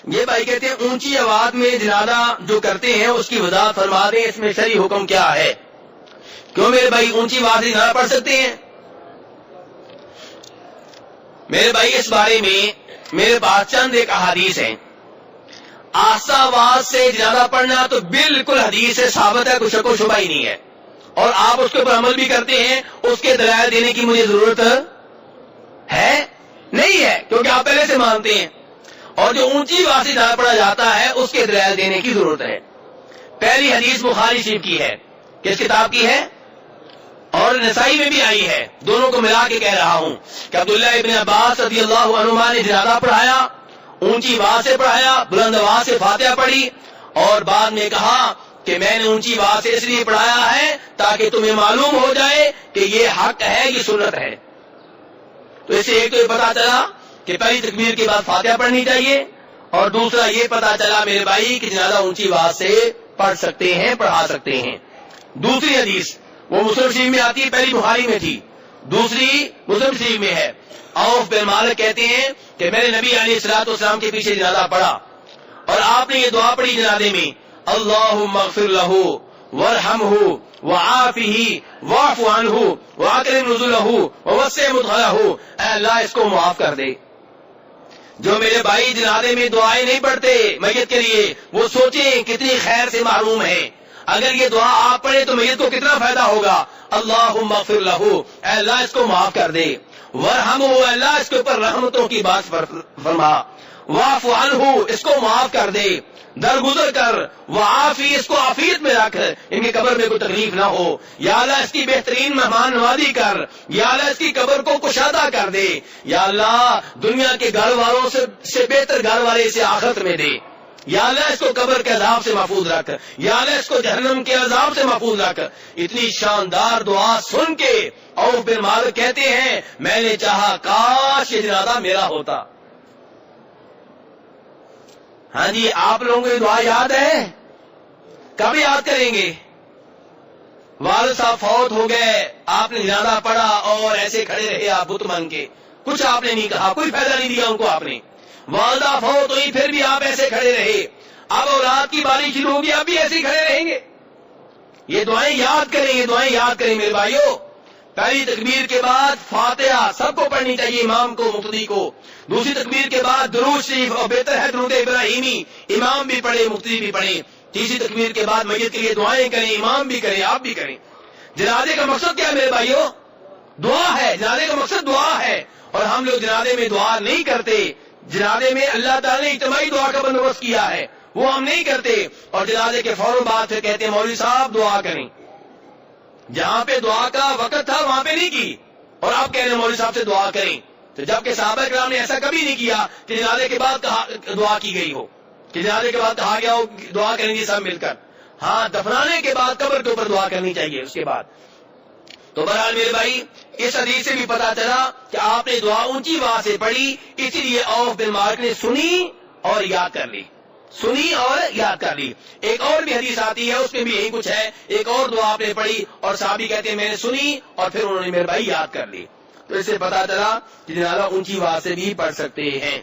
یہ بھائی کہتے ہیں اونچی آواز میں جنازہ جو کرتے ہیں اس کی وضاحت فرما دیں، اس میں شرعی حکم کیا ہے؟ کیوں میرے بھائی اونچی آواز سے جنازہ پڑھ سکتے ہیں؟ میرے بھائی اس بارے میں میرے پاس چند ایک احادیث ہیں۔ آہستہ آواز سے جنازہ پڑھنا تو بالکل حدیث سے ثابت ہے، کوئی شک و شبہ ہی نہیں ہے، اور آپ اس کے اوپر عمل بھی کرتے ہیں۔ اس کے دلائل دینے کی مجھے ضرورت ہے نہیں ہے، کیونکہ آپ پہلے سے مانتے ہیں۔ اور جو اونچی آواز سے جنازہ پڑھا جاتا ہے اس کے دلائل دینے کی ضرورت ہے۔ پہلی حدیث بخاری شریف کی ہے، کس کتاب کی ہے؟ اور نسائی میں بھی آئی ہے، دونوں کو ملا کے کہہ رہا ہوں کہ عبداللہ ابن عباس رضی اللہ عنہما نے جنازہ پڑھایا، اونچی آواز سے پڑھایا، بلند آواز سے فاتحہ پڑھی، اور بعد میں کہا کہ میں نے اونچی آواز سے اس لیے پڑھایا ہے تاکہ تمہیں معلوم ہو جائے کہ یہ حق ہے، یہ سنت ہے۔ تو اس سے ایک تو یہ پتا چلا کہ پہلی تکبیر کے بعد فاتحہ پڑھنی چاہیے، اور دوسرا یہ پتا چلا میرے بھائی کہ جنازہ اونچی آواز سے پڑھ سکتے ہیں، پڑھا سکتے ہیں۔ دوسری حدیث وہ مسلم شریف میں آتی ہے، پہلی بخاری میں تھی، دوسری مسلم شریف میں ہے۔ عوف بن مالک کہتے ہیں کہ میں نے نبی علیہ الصلوۃ والسلام کے پیچھے جنازہ پڑھا، اور آپ نے یہ دعا پڑھی جنازے میں، اللہم اغفر لہ وارحمہ وعافہ واعف عنہ واکرم نزلہ ووسع مدخلہ، اے اللہ اس کو معاف کر دے۔ جو میرے بھائی جنازے میں دعائیں نہیں پڑھتے میت کے لیے، وہ سوچیں کتنی خیر سے محروم ہے۔ اگر یہ دعا آپ پڑھیں تو میت کو کتنا فائدہ ہوگا۔ اللہم اغفر لہ، اے اللہ اس کو معاف کر دے، وارحمہ، اے اللہ اس کے اوپر رحمتوں کی بات فرما، واعف عنہ، اس کو معاف کر دے، درگزر کر، وعافی، اس کو عافیت میں رکھ، ان کی قبر میں کوئی تکلیف نہ ہو، یا اللہ اس کی بہترین مہمان نوازی کر، یا اللہ اس کی قبر کو کشادہ کر دے، یا اللہ دنیا کے گھر والوں سے بہتر گھر والے اسے آخرت میں دے، یا اللہ اس کو قبر کے عذاب سے محفوظ رکھ، یا اللہ اس کو جہنم کے عذاب سے محفوظ رکھ۔ اتنی شاندار دعا سن کے عوف بن مالک کہتے ہیں میں نے چاہا کاش یہ جنازہ میرا ہوتا۔ ہاں جی، آپ لوگوں کو یہ دعا یاد ہے؟ کب یاد کریں گے؟ والد صاحب فوت ہو گئے، آپ نے جنازہ پڑھا اور ایسے کھڑے رہے آپ بت مان کے، کچھ آپ نے نہیں کہا، کوئی فائدہ نہیں دیا ان کو آپ نے۔ والدہ فوت ہوئی پھر بھی آپ ایسے کھڑے رہے، اب اولاد کی باری شروع ہوگی، آپ بھی ایسے ہی کھڑے رہیں گے۔ یہ دعائیں یاد کریں، یہ دعائیں یاد کریں میرے بھائیوں۔ پہلی تکبیر کے بعد فاتحہ سب کو پڑھنی چاہیے، امام کو، مقتدی کو۔ دوسری تکبیر کے بعد درود شریف، اور بہتر ہے درود ابراہیمی، امام بھی پڑھے مقتدی بھی پڑھے۔ تیسری تکبیر کے بعد میت کے لیے دعائیں کریں، امام بھی کریں، آپ بھی کریں۔ جنازے کا مقصد کیا ہے میرے بھائیوں؟ دعا ہے، جنازے کا مقصد دعا ہے، اور ہم لوگ جنازے میں دعا نہیں کرتے۔ جنازے میں اللہ تعالی نے اجتماعی دعا کا بندوبست کیا ہے، وہ ہم نہیں کرتے، اور جنازے کے فوراً بعد پھر کہتے ہیں مولوی صاحب دعا کریں۔ جہاں پہ دعا کا وقت تھا وہاں پہ نہیں کی، اور آپ کہہ رہے ہیں مولوی صاحب سے دعا کریں، تو جبکہ صحابہ کرام نے ایسا کبھی نہیں کیا کہ جنازے کے بعد دعا کی گئی ہو، کہ جنازے کے بعد کہا گیا ہو دعا کریں گے سب مل کر۔ ہاں، دفنانے کے بعد قبر کے اوپر دعا کرنی چاہیے اس کے بعد۔ تو بہرحال میرے بھائی اس حدیث سے بھی پتا چلا کہ آپ نے دعا اونچی آواز سے پڑھی، اسی لیے عوف بن مالک نے سنی اور یاد کر لی، سنی اور یاد کر لی۔ ایک اور بھی حدیث آتی ہے، اس میں بھی یہی کچھ ہے، ایک اور دعا آپ نے پڑھی اور صحابی کہتے ہیں میں نے سنی اور پھر انہوں نے میرے بھائی یاد کر لی۔ تو اس سے پتا چلا کہ جنازہ اونچی آواز سے بھی پڑھ سکتے ہیں۔